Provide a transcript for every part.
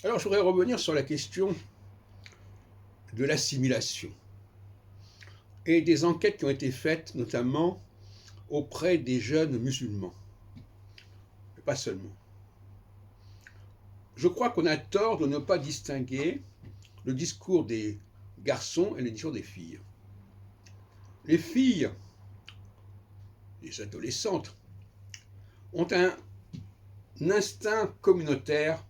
Alors, je voudrais revenir sur la question de l'assimilation et des enquêtes qui ont été faites, notamment auprès des jeunes musulmans, mais pas seulement. Je crois qu'on a tort de ne pas distinguer le discours des garçons et le discours des filles. Les filles, les adolescentes, ont un instinct communautaire,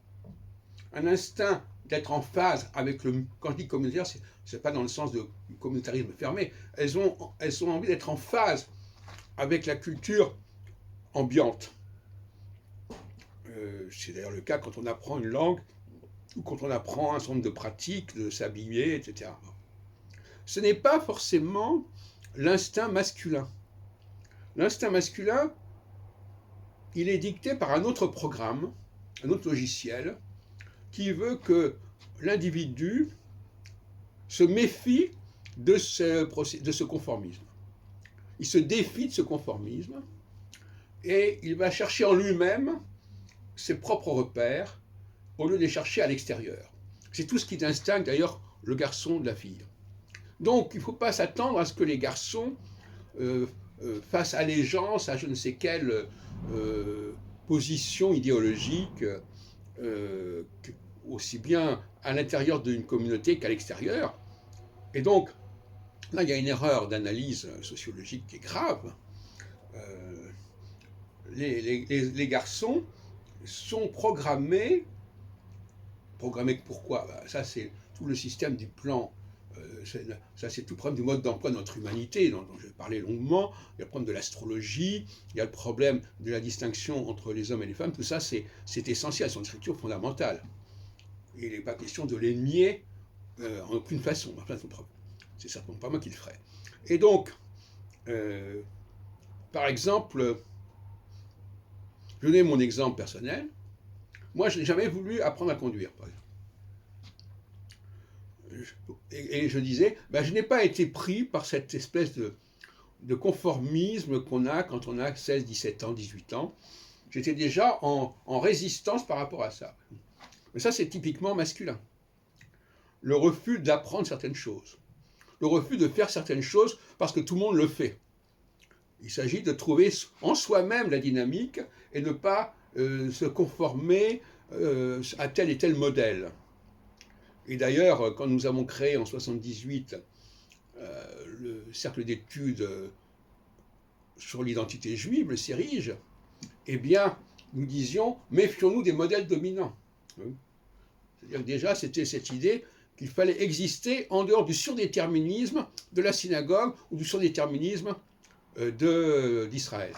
un instinct d'être en phase avec le... Quand je dis communautaire, c'est pas dans le sens du communautarisme fermé. Elles ont envie d'être en phase avec la culture ambiante. C'est d'ailleurs le cas quand on apprend une langue ou quand on apprend un certain nombre de pratiques, de s'habiller, etc. Ce n'est pas forcément l'instinct masculin. L'instinct masculin, il est dicté par un autre programme, un autre logiciel, qui veut que l'individu se méfie de ce conformisme. Il se défie de ce conformisme et il va chercher en lui-même ses propres repères au lieu de les chercher à l'extérieur. C'est tout ce qui distingue d'ailleurs le garçon de la fille. Donc il ne faut pas s'attendre à ce que les garçons fassent allégeance à je ne sais quelle position idéologique, aussi bien à l'intérieur d'une communauté qu'à l'extérieur. Et donc, là, il y a une erreur d'analyse sociologique qui est grave. Les garçons sont programmés pourquoi? Ça, c'est tout le système du plan. Ça, c'est tout le problème du mode d'emploi de notre humanité, dont je vais parler longuement. Il y a le problème de l'astrologie, il y a le problème de la distinction entre les hommes et les femmes. Tout ça, c'est essentiel, c'est une structure fondamentale. Et il n'est pas question de les nier en aucune façon. Enfin, c'est certainement pas moi qui le ferai. Et donc, par exemple, je vais donner mon exemple personnel. Moi, je n'ai jamais voulu apprendre à conduire, par exemple. Et je disais, je n'ai pas été pris par cette espèce de conformisme qu'on a quand on a 16, 17 ans, 18 ans. J'étais déjà en résistance par rapport à ça. Mais ça, c'est typiquement masculin. Le refus d'apprendre certaines choses. Le refus de faire certaines choses parce que tout le monde le fait. Il s'agit de trouver en soi-même la dynamique et ne pas se conformer à tel et tel modèle. Et d'ailleurs, quand nous avons créé en 1978 le cercle d'études sur l'identité juive, le CERIJ, eh bien, nous disions, méfions-nous des modèles dominants. C'est-à-dire que déjà, c'était cette idée qu'il fallait exister en dehors du surdéterminisme de la synagogue ou du surdéterminisme d'Israël.